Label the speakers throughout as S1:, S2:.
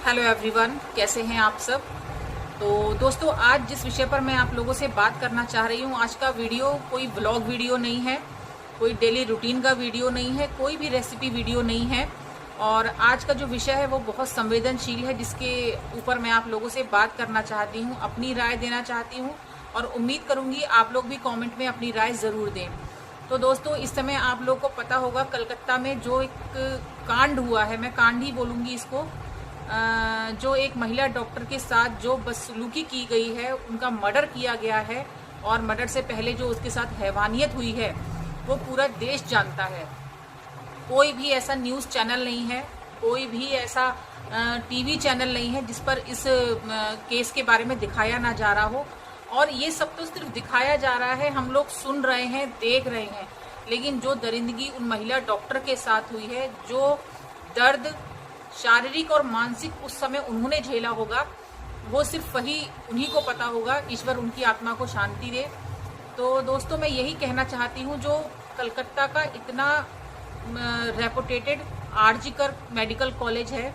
S1: Hello everyone, कैसे हैं आप सब। तो दोस्तों, आज जिस विषय पर मैं आप लोगों से बात करना चाह रही हूँ, आज का वीडियो कोई व्लॉग वीडियो नहीं है, कोई डेली रूटीन का वीडियो नहीं है, कोई भी रेसिपी वीडियो नहीं है। और आज का जो विषय है वो बहुत संवेदनशील है, जिसके ऊपर मैं आप लोगों से बात करना चाहती हूँ, अपनी राय देना चाहती हूँ और उम्मीद करूँगी आप लोग भी कॉमेंट में अपनी राय ज़रूर दें। तो दोस्तों, इस समय आप लोग को पता होगा कलकत्ता में जो एक कांड हुआ है, मैं कांड ही बोलूँगी इसको, जो एक महिला डॉक्टर के साथ जो बदसलूकी की गई है, उनका मर्डर किया गया है और मर्डर से पहले जो उसके साथ हैवानियत हुई है वो पूरा देश जानता है। कोई भी ऐसा न्यूज़ चैनल नहीं है, कोई भी ऐसा टीवी चैनल नहीं है जिस पर इस केस के बारे में दिखाया ना जा रहा हो। और ये सब तो सिर्फ दिखाया जा रहा है, हम लोग सुन रहे हैं, देख रहे हैं, लेकिन जो दरिंदगी उन महिला डॉक्टर के साथ हुई है, जो दर्द शारीरिक और मानसिक उस समय उन्होंने झेला होगा, वो सिर्फ वही उन्हीं को पता होगा। ईश्वर उनकी आत्मा को शांति दे। तो दोस्तों, मैं यही कहना चाहती हूँ, जो कलकत्ता का इतना रेपुटेटेड आरजीकर मेडिकल कॉलेज है,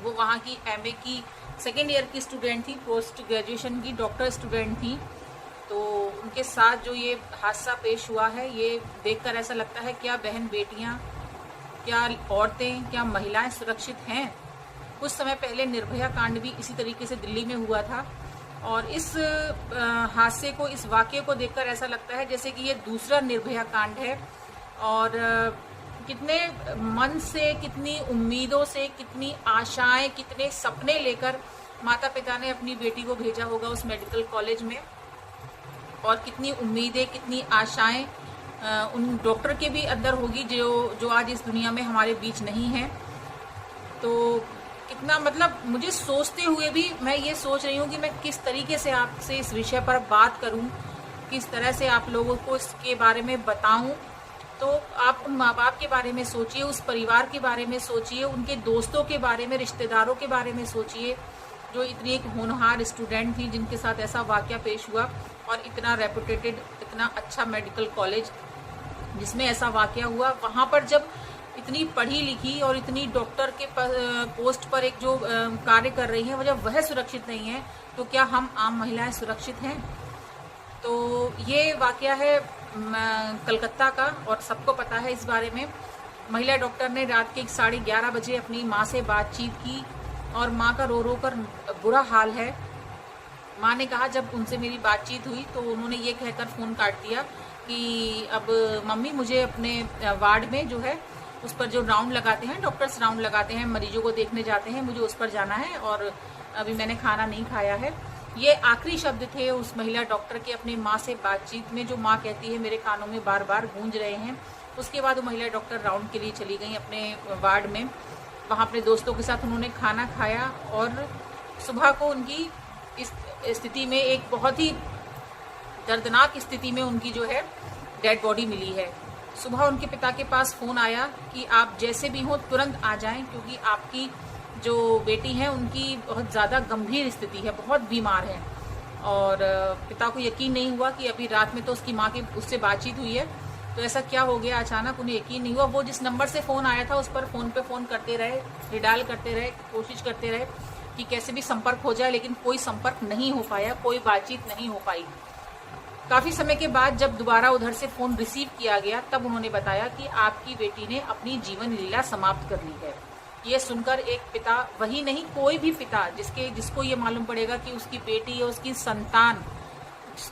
S1: वो वहाँ की एमए की सेकेंड ईयर की स्टूडेंट थी, पोस्ट ग्रेजुएशन की डॉक्टर स्टूडेंट थी। तो उनके साथ जो ये हादसा पेश हुआ है, ये देखकर ऐसा लगता है क्या बहन बेटियाँ, क्या औरतें, क्या महिलाएं सुरक्षित हैं। कुछ समय पहले निर्भया कांड भी इसी तरीके से दिल्ली में हुआ था और इस हादसे को, इस वाक़ये को देखकर ऐसा लगता है जैसे कि ये दूसरा निर्भया कांड है। और कितने मन से, कितनी उम्मीदों से, कितनी आशाएं, कितने सपने लेकर माता पिता ने अपनी बेटी को भेजा होगा उस मेडिकल कॉलेज में, और कितनी उम्मीदें, कितनी आशाएं उन डॉक्टर के भी अंदर होगी जो आज इस दुनिया में हमारे बीच नहीं है। तो कितना, मतलब मुझे सोचते हुए भी मैं ये सोच रही हूँ कि मैं किस तरीके से आपसे इस विषय पर बात करूँ, किस तरह से आप लोगों को इसके बारे में बताऊँ। तो आप उन माँ बाप के बारे में सोचिए, उस परिवार के बारे में सोचिए, उनके दोस्तों के बारे में, रिश्तेदारों के बारे में सोचिए, जो इतनी एक होनहार स्टूडेंट थी जिनके साथ ऐसा वाक़या पेश हुआ, और इतना रेपुटेटेड, इतना अच्छा मेडिकल कॉलेज जिसमें ऐसा वाक़या हुआ, वहाँ पर जब इतनी पढ़ी लिखी और इतनी डॉक्टर के पोस्ट पर एक जो कार्य कर रही हैं, वो जब वह सुरक्षित नहीं है, तो क्या हम आम महिलाएं सुरक्षित हैं। तो ये वाक़या है कलकत्ता का, और सबको पता है इस बारे में। महिला डॉक्टर ने रात के 11:30 बजे अपनी माँ से बातचीत की और माँ का रो रो कर बुरा हाल है। माँ ने कहा, जब उनसे मेरी बातचीत हुई तो उन्होंने ये कहकर फ़ोन काट दिया कि अब मम्मी, मुझे अपने वार्ड में जो है उस पर जो राउंड लगाते हैं, डॉक्टर्स राउंड लगाते हैं, मरीजों को देखने जाते हैं, मुझे उस पर जाना है और अभी मैंने खाना नहीं खाया है। ये आखिरी शब्द थे उस महिला डॉक्टर के अपनी माँ से बातचीत में, जो माँ कहती है मेरे कानों में बार बार गूंज रहे हैं। उसके बाद वो महिला डॉक्टर राउंड के लिए चली गई अपने वार्ड में। वहाँ अपने दोस्तों के साथ उन्होंने खाना खाया और सुबह को उनकी इस स्थिति में, एक बहुत ही दर्दनाक स्थिति में उनकी जो है डेड बॉडी मिली है। सुबह उनके पिता के पास फ़ोन आया कि आप जैसे भी हों तुरंत आ जाएं, क्योंकि आपकी जो बेटी है उनकी बहुत ज़्यादा गंभीर स्थिति है, बहुत बीमार है। और पिता को यकीन नहीं हुआ कि अभी रात में तो उसकी माँ की उससे बातचीत हुई है, तो ऐसा क्या हो गया अचानक, उन्हें यकीन नहीं हुआ। वो जिस नंबर से फ़ोन आया था उस पर फ़ोन करते रहे, रिडायल करते रहे, कोशिश करते रहे कि कैसे भी संपर्क हो जाए, लेकिन कोई संपर्क नहीं हो पाया, कोई बातचीत नहीं हो पाई। काफ़ी समय के बाद जब दोबारा उधर से फ़ोन रिसीव किया गया, तब उन्होंने बताया कि आपकी बेटी ने अपनी जीवन लीला समाप्त कर ली है। ये सुनकर एक पिता, वही नहीं कोई भी पिता जिसको ये मालूम पड़ेगा कि उसकी बेटी या उसकी संतान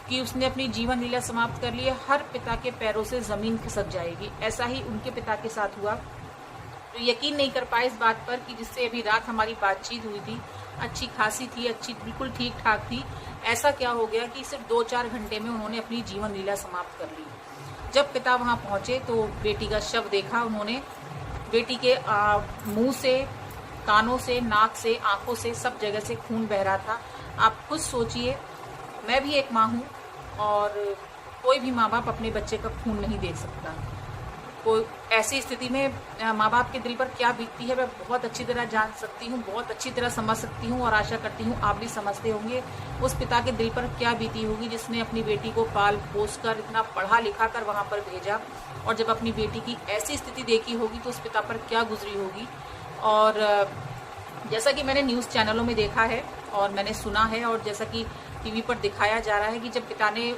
S1: कि उसने अपनी जीवन लीला समाप्त कर ली है, हर पिता के पैरों से ज़मीन खिसक जाएगी। ऐसा ही उनके पिता के साथ हुआ। तो यकीन नहीं कर पाए इस बात पर कि जिससे अभी रात हमारी बातचीत हुई थी, अच्छी खासी थी, अच्छी बिल्कुल ठीक ठाक थी, ऐसा क्या हो गया कि सिर्फ 2-4 घंटे में उन्होंने अपनी जीवन लीला समाप्त कर ली। जब पिता वहाँ पहुँचे तो बेटी का शव देखा उन्होंने। बेटी के मुंह से, कानों से, नाक से, आंखों से, सब जगह से खून बह रहा था। आप खुद सोचिए, मैं भी एक माँ हूँ और कोई भी माँ बाप अपने बच्चे का खून नहीं देख सकता। कोई ऐसी स्थिति में माँ बाप के दिल पर क्या बीतती है, मैं बहुत अच्छी तरह जान सकती हूँ, बहुत अच्छी तरह समझ सकती हूँ, और आशा करती हूँ आप भी समझते होंगे उस पिता के दिल पर क्या बीती होगी जिसने अपनी बेटी को पाल पोस कर, इतना पढ़ा लिखा कर वहाँ पर भेजा, और जब अपनी बेटी की ऐसी स्थिति देखी होगी तो उस पिता पर क्या गुजरी होगी। और जैसा कि मैंने न्यूज़ चैनलों में देखा है और मैंने सुना है और जैसा कि टीवी पर दिखाया जा रहा है कि जब पिता ने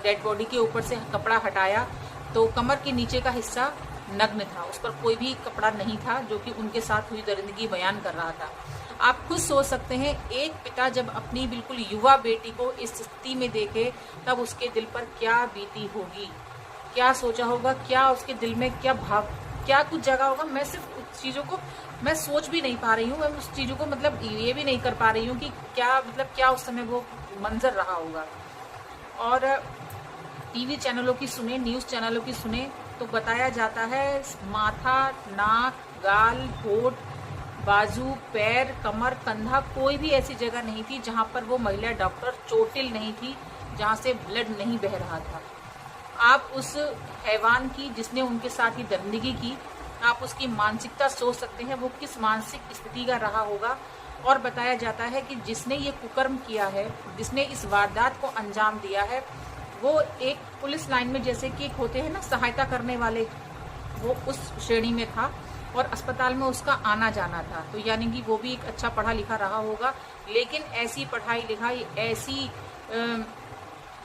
S1: डेड बॉडी के ऊपर से कपड़ा हटाया तो कमर के नीचे का हिस्सा नग्न था, उस पर कोई भी कपड़ा नहीं था, जो कि उनके साथ हुई दरिंदगी बयान कर रहा था। आप खुद सोच सकते हैं, एक पिता जब अपनी बिल्कुल युवा बेटी को इस स्थिति में देखे तब उसके दिल पर क्या बीती होगी, क्या सोचा होगा, क्या उसके दिल में क्या कुछ जगह होगा। मैं सिर्फ उस चीज़ों को मैं सोच भी नहीं पा रही हूँ, मैं उस चीज़ों को मतलब ये भी नहीं कर पा रही हूँ कि क्या उस समय वो मंजर रहा होगा। और टीवी चैनलों की सुने, न्यूज़ चैनलों की सुने तो बताया जाता है माथा, नाक, गाल, होठ, बाजू, पैर, कमर, कंधा, कोई भी ऐसी जगह नहीं थी जहां पर वो महिला डॉक्टर चोटिल नहीं थी, जहां से ब्लड नहीं बह रहा था। आप उस हैवान की जिसने उनके साथ ही दरिंदगी की, आप उसकी मानसिकता सोच सकते हैं वो किस मानसिक स्थिति का रहा होगा। और बताया जाता है कि जिसने ये कुकर्म किया है, जिसने इस वारदात को अंजाम दिया है, वो एक पुलिस लाइन में जैसे कि एक होते हैं ना सहायता करने वाले, वो उस श्रेणी में था और अस्पताल में उसका आना जाना था। तो यानी कि वो भी एक अच्छा पढ़ा लिखा रहा होगा, लेकिन ऐसी पढ़ाई लिखाई, ऐसी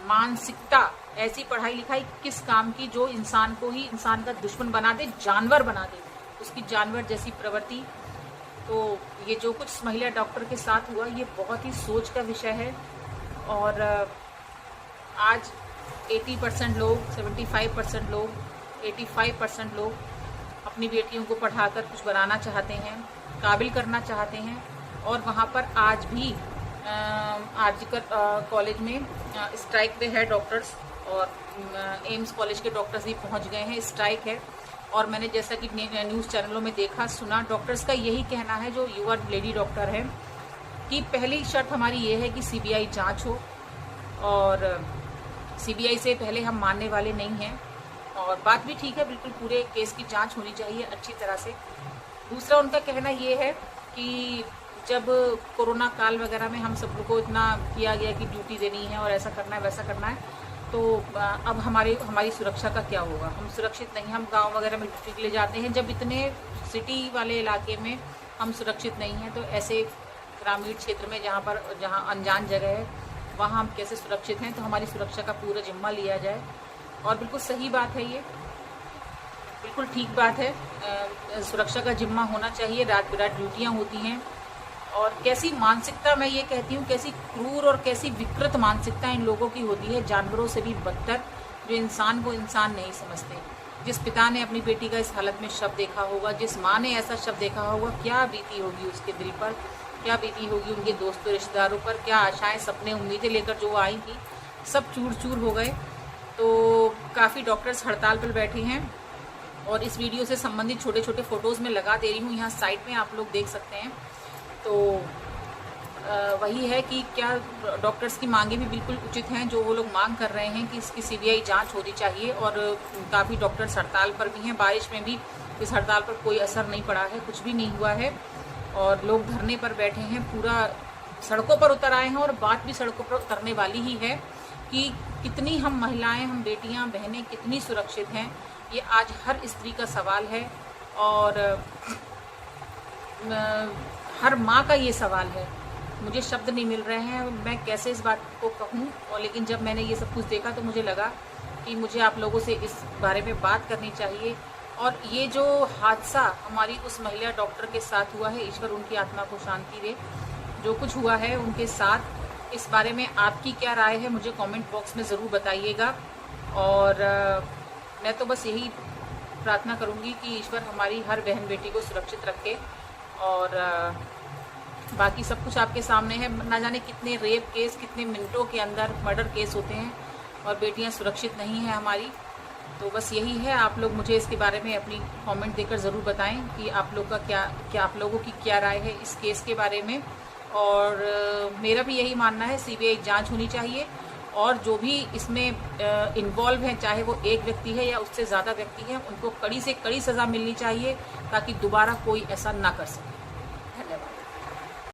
S1: मानसिकता, ऐसी पढ़ाई लिखाई किस काम की जो इंसान को ही इंसान का दुश्मन बना दे, जानवर बना दे, उसकी जानवर जैसी प्रवृत्ति। तो ये जो कुछ महिला डॉक्टर के साथ हुआ ये बहुत ही सोच का विषय है। और आज 80% लोग, 75% लोग, 85% लोग अपनी बेटियों को पढ़ाकर कुछ बनाना चाहते हैं, काबिल करना चाहते हैं। और वहाँ पर आज भी आरजीकर कॉलेज में स्ट्राइक पे है डॉक्टर्स, और एम्स कॉलेज के डॉक्टर्स भी पहुँच गए हैं, स्ट्राइक है। और मैंने जैसा कि न्यूज़ चैनलों में देखा सुना, डॉक्टर्स का यही कहना है, जो युवा लेडी डॉक्टर है, कि पहली शर्त हमारी ये है कि सीबीआई जांच हो, और सीबीआई से पहले हम मानने वाले नहीं हैं। और बात भी ठीक है, बिल्कुल पूरे केस की जांच होनी चाहिए अच्छी तरह से। दूसरा उनका कहना ये है कि जब कोरोना काल वगैरह में हम सब लोग को इतना किया गया कि ड्यूटी देनी है और ऐसा करना है वैसा करना है, तो अब हमारी सुरक्षा का क्या होगा, हम सुरक्षित नहीं, हम गांव वगैरह में ड्यूटी के लिए जाते हैं, जब इतने सिटी वाले इलाके में हम सुरक्षित नहीं हैं, तो ऐसे ग्रामीण क्षेत्र में जहाँ अनजान जगह है वहाँ हम कैसे सुरक्षित हैं। तो हमारी सुरक्षा का पूरा जिम्मा लिया जाए। और बिल्कुल सही बात है, ये बिल्कुल ठीक बात है, सुरक्षा का जिम्मा होना चाहिए। रात बिरात ड्यूटियाँ होती हैं, और कैसी मानसिकता, मैं ये कहती हूँ कैसी क्रूर और कैसी विकृत मानसिकता इन लोगों की होती है, जानवरों से भी बदतर, जो इंसान को इंसान नहीं समझते। जिस पिता ने अपनी बेटी का इस हालत में शव देखा होगा, जिस माँ ने ऐसा शव देखा होगा, क्या बीती होगी उसके दिल पर, क्या बीती होगी उनके दोस्तों रिश्तेदारों पर, क्या आशाएं, सपने, उम्मीदें लेकर जो वो आई थी, सब चूर चूर हो गए। तो काफ़ी डॉक्टर्स हड़ताल पर बैठे हैं, और इस वीडियो से संबंधित छोटे छोटे फ़ोटोज़ में लगा दे रही हूँ, यहाँ साइड में आप लोग देख सकते हैं। तो वही है कि क्या डॉक्टर्स की मांगे भी बिल्कुल उचित हैं, जो वो लोग मांग कर रहे हैं कि इसकी सीबीआई जांच होनी चाहिए। और काफ़ी डॉक्टर्स हड़ताल पर भी हैं, बारिश में भी इस हड़ताल पर कोई असर नहीं पड़ा है, कुछ भी नहीं हुआ है, और लोग धरने पर बैठे हैं, पूरा सड़कों पर उतर आए हैं। और बात भी सड़कों पर उतरने वाली ही है कि कितनी हम महिलाएं, हम बेटियां, बहनें कितनी सुरक्षित हैं, ये आज हर स्त्री का सवाल है, और हर माँ का ये सवाल है। मुझे शब्द नहीं मिल रहे हैं, मैं कैसे इस बात को कहूँ। और लेकिन जब मैंने ये सब कुछ देखा तो मुझे लगा कि मुझे आप लोगों से इस बारे में बात करनी चाहिए। और ये जो हादसा हमारी उस महिला डॉक्टर के साथ हुआ है, ईश्वर उनकी आत्मा को शांति दे, जो कुछ हुआ है उनके साथ, इस बारे में आपकी क्या राय है मुझे कमेंट बॉक्स में ज़रूर बताइएगा। और मैं तो बस यही प्रार्थना करूँगी कि ईश्वर हमारी हर बहन बेटी को सुरक्षित रखे। और बाकी सब कुछ आपके सामने है, ना जाने कितने रेप केस, कितने मिनटों के अंदर मर्डर केस होते हैं, और बेटियां सुरक्षित नहीं हैं हमारी। तो बस यही है, आप लोग मुझे इसके बारे में अपनी कमेंट देकर ज़रूर बताएं कि आप लोग का क्या आप लोगों की क्या राय है इस केस के बारे में। और मेरा भी यही मानना है, सीबीआई जांच होनी चाहिए, और जो भी इसमें इन्वॉल्व हैं, चाहे वो एक व्यक्ति है या उससे ज़्यादा व्यक्ति हैं, उनको कड़ी से कड़ी सज़ा मिलनी चाहिए, ताकि दोबारा कोई ऐसा ना कर सके।